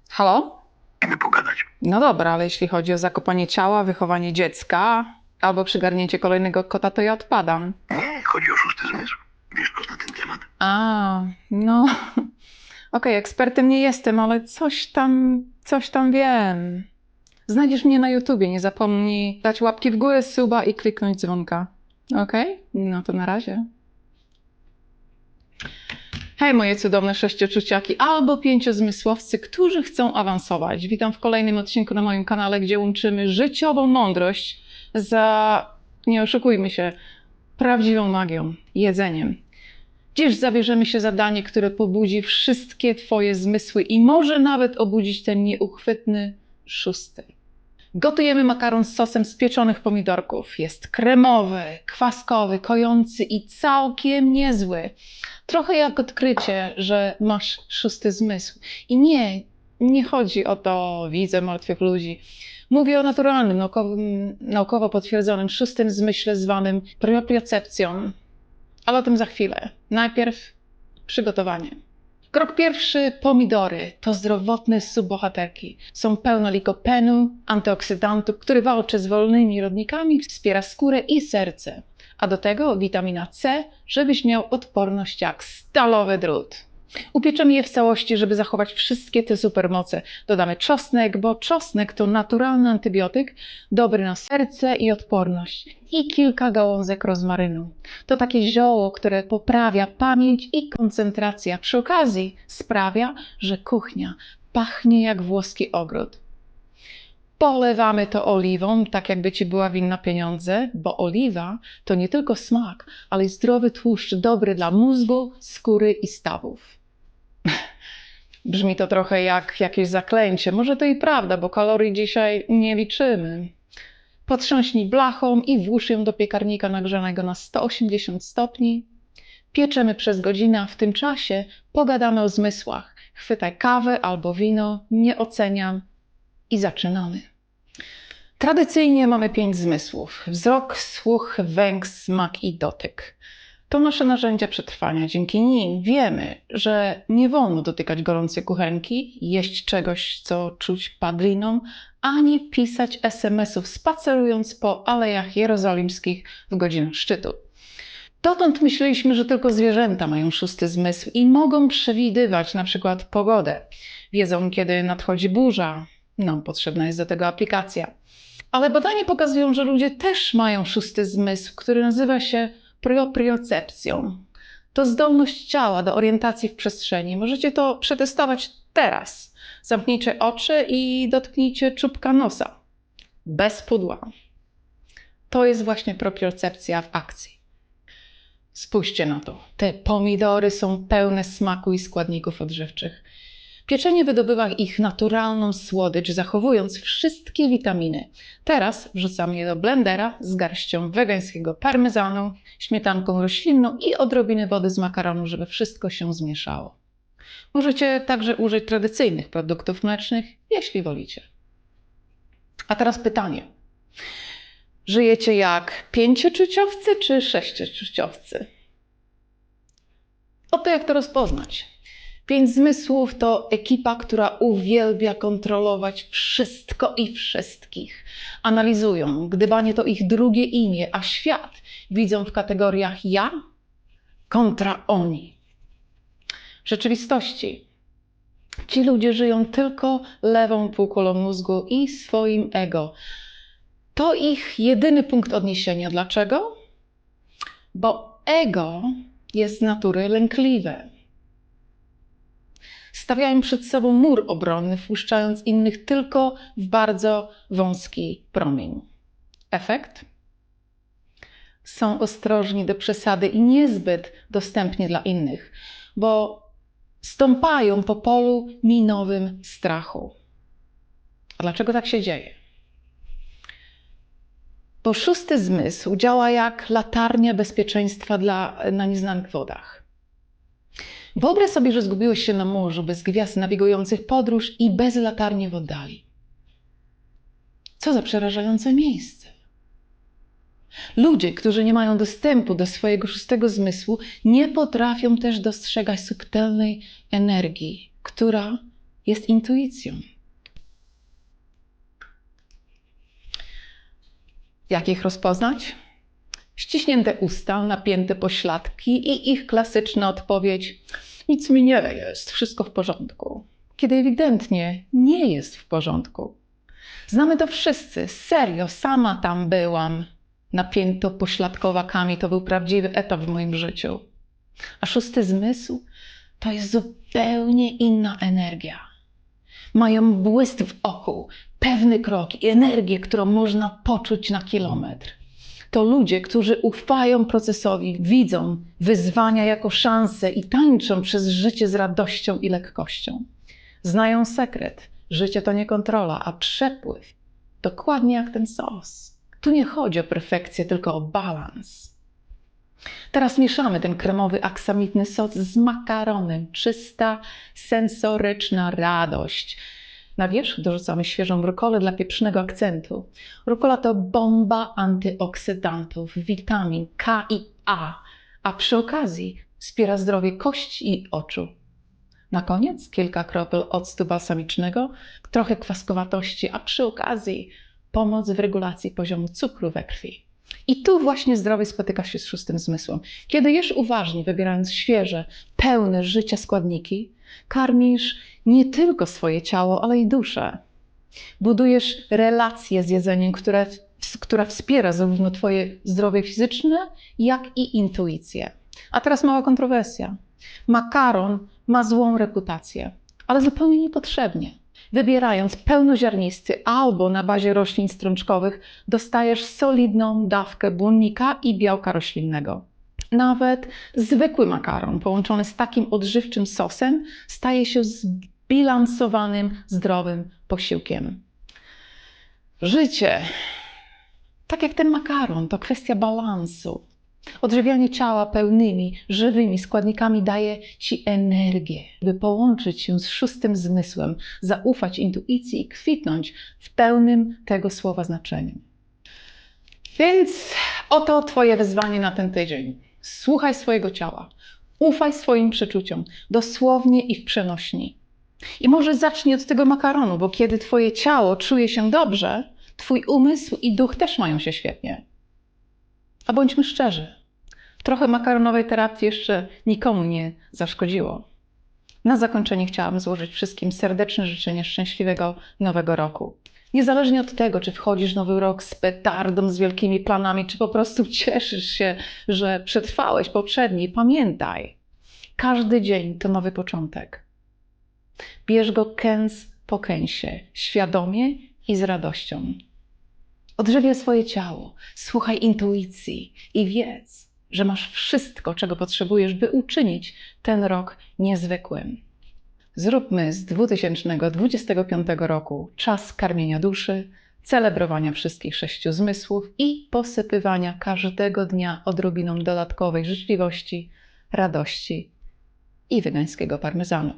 Halo? Musimy pogadać. No dobra, ale jeśli chodzi o zakopanie ciała, wychowanie dziecka albo przygarnięcie kolejnego kota, to ja odpadam. Nie, chodzi o szósty zmysł. Wiesz coś na ten temat? A, no. Okej, ekspertem nie jestem, ale coś tam wiem. Znajdziesz mnie na YouTubie, nie zapomnij dać łapki w górę, suba i kliknąć dzwonka. Okej? No to na razie. Hej moje cudowne sześcioczuciaki albo pięciozmysłowcy, którzy chcą awansować. Witam w kolejnym odcinku na moim kanale, gdzie łączymy życiową mądrość za, nie oszukujmy się, prawdziwą magią, jedzeniem. Dziś zabierzemy się za danie, które pobudzi wszystkie twoje zmysły i może nawet obudzić ten nieuchwytny szósty. Gotujemy makaron z sosem z pieczonych pomidorków. Jest kremowy, kwaskowy, kojący i całkiem niezły. Trochę jak odkrycie, że masz szósty zmysł. I nie chodzi o to, widzę martwych ludzi. Mówię o naturalnym, naukowo potwierdzonym szóstym zmyśle zwanym propriocepcją. Ale o tym za chwilę. Najpierw przygotowanie. Krok pierwszy, pomidory. To zdrowotne subbohaterki. Są pełne likopenu, antyoksydantów, który walczy z wolnymi rodnikami, wspiera skórę i serce. A do tego witamina C, żebyś miał odporność jak stalowy drut. Upieczemy je w całości, żeby zachować wszystkie te supermoce. Dodamy czosnek, bo czosnek to naturalny antybiotyk, dobry na serce i odporność. I kilka gałązek rozmarynu. To takie zioło, które poprawia pamięć i koncentrację, a przy okazji sprawia, że kuchnia pachnie jak włoski ogród. Polewamy to oliwą, tak jakby ci była winna pieniądze, bo oliwa to nie tylko smak, ale i zdrowy tłuszcz dobry dla mózgu, skóry i stawów. Brzmi to trochę jak jakieś zaklęcie. Może to i prawda, bo kalorii dzisiaj nie liczymy. Potrząśnij blachą i włóż ją do piekarnika nagrzanego na 180 stopni. Pieczemy przez godzinę, a w tym czasie pogadamy o zmysłach. Chwytaj kawę albo wino, nie oceniam i zaczynamy. Tradycyjnie mamy 5 zmysłów. Wzrok, słuch, węch, smak i dotyk. To nasze narzędzia przetrwania. Dzięki nim wiemy, że nie wolno dotykać gorącej kuchenki, jeść czegoś, co czuć padliną, ani pisać SMS-ów spacerując po alejach jerozolimskich w godzinach szczytu. Dotąd myśleliśmy, że tylko zwierzęta mają szósty zmysł i mogą przewidywać na przykład pogodę. Wiedzą, kiedy nadchodzi burza. Nam potrzebna jest do tego aplikacja. Ale badania pokazują, że ludzie też mają szósty zmysł, który nazywa się propriocepcją. To zdolność ciała do orientacji w przestrzeni. Możecie to przetestować teraz. Zamknijcie oczy i dotknijcie czubka nosa. Bez pudła. To jest właśnie propriocepcja w akcji. Spójrzcie na to. Te pomidory są pełne smaku i składników odżywczych. Pieczenie wydobywa ich naturalną słodycz, zachowując wszystkie witaminy. Teraz wrzucamy je do blendera z garścią wegańskiego parmezanu, śmietanką roślinną i odrobiny wody z makaronu, żeby wszystko się zmieszało. Możecie także użyć tradycyjnych produktów mlecznych, jeśli wolicie. A teraz pytanie. Żyjecie jak pięcioczuciowcy czy sześcioczuciowcy? Oto jak to rozpoznać. 5 zmysłów to ekipa, która uwielbia kontrolować wszystko i wszystkich. Analizują, gdybanie to ich drugie imię, a świat widzą w kategoriach ja kontra oni. W rzeczywistości ci ludzie żyją tylko lewą półkulą mózgu i swoim ego. To ich jedyny punkt odniesienia. Dlaczego? Bo ego jest z natury lękliwe. Stawiają przed sobą mur obronny, wpuszczając innych tylko w bardzo wąski promień. Efekt? Są ostrożni do przesady i niezbyt dostępni dla innych, bo stąpają po polu minowym strachu. A dlaczego tak się dzieje? Bo szósty zmysł działa jak latarnia bezpieczeństwa na nieznanych wodach. Wyobraź sobie, że zgubiłeś się na morzu bez gwiazd nawigujących podróż i bez latarni w oddali. Co za przerażające miejsce. Ludzie, którzy nie mają dostępu do swojego szóstego zmysłu, nie potrafią też dostrzegać subtelnej energii, która jest intuicją. Jak ich rozpoznać? Ściśnięte usta, napięte pośladki i ich klasyczna odpowiedź: nic mi nie jest, wszystko w porządku. Kiedy ewidentnie nie jest w porządku. Znamy to wszyscy, serio, sama tam byłam. Napięto pośladkowakami to był prawdziwy etap w moim życiu. A szósty zmysł to jest zupełnie inna energia. Mają błysk w oku, pewny krok i energię, którą można poczuć na kilometr. To ludzie, którzy ufają procesowi, widzą wyzwania jako szanse i tańczą przez życie z radością i lekkością. Znają sekret. Życie to nie kontrola, a przepływ. Dokładnie jak ten sos. Tu nie chodzi o perfekcję, tylko o balans. Teraz mieszamy ten kremowy, aksamitny sos z makaronem. Czysta, sensoryczna radość. Na wierzch dorzucamy świeżą rukolę dla pieprznego akcentu. Rukola to bomba antyoksydantów, witamin K i a przy okazji wspiera zdrowie kości i oczu. Na koniec kilka kropel octu balsamicznego, trochę kwaskowatości, a przy okazji pomoc w regulacji poziomu cukru we krwi. I tu właśnie zdrowie spotyka się z szóstym zmysłem. Kiedy jesz uważnie, wybierając świeże, pełne życia składniki, karmisz nie tylko swoje ciało, ale i duszę. Budujesz relacje z jedzeniem, która wspiera zarówno twoje zdrowie fizyczne, jak i intuicję. A teraz mała kontrowersja. Makaron ma złą reputację, ale zupełnie niepotrzebnie. Wybierając pełnoziarnisty albo na bazie roślin strączkowych, dostajesz solidną dawkę błonnika i białka roślinnego. Nawet zwykły makaron połączony z takim odżywczym sosem staje się zbilansowanym, zdrowym posiłkiem. Życie, tak jak ten makaron, to kwestia balansu. Odżywianie ciała pełnymi, żywymi składnikami daje ci energię, by połączyć się z szóstym zmysłem, zaufać intuicji i kwitnąć w pełnym tego słowa znaczeniu. Więc oto twoje wyzwanie na ten tydzień. Słuchaj swojego ciała, ufaj swoim przeczuciom, dosłownie i w przenośni. I może zacznij od tego makaronu, bo kiedy twoje ciało czuje się dobrze, twój umysł i duch też mają się świetnie. A bądźmy szczerzy, trochę makaronowej terapii jeszcze nikomu nie zaszkodziło. Na zakończenie chciałam złożyć wszystkim serdeczne życzenie szczęśliwego nowego roku. Niezależnie od tego, czy wchodzisz w nowy rok z petardą, z wielkimi planami, czy po prostu cieszysz się, że przetrwałeś poprzedni, pamiętaj, każdy dzień to nowy początek. Bierz go kęs po kęsie, świadomie i z radością. Odżywiaj swoje ciało, słuchaj intuicji i wiedz, że masz wszystko, czego potrzebujesz, by uczynić ten rok niezwykłym. Zróbmy z 2025 roku czas karmienia duszy, celebrowania wszystkich 6 zmysłów i posypywania każdego dnia odrobiną dodatkowej życzliwości, radości i wegańskiego parmezanu.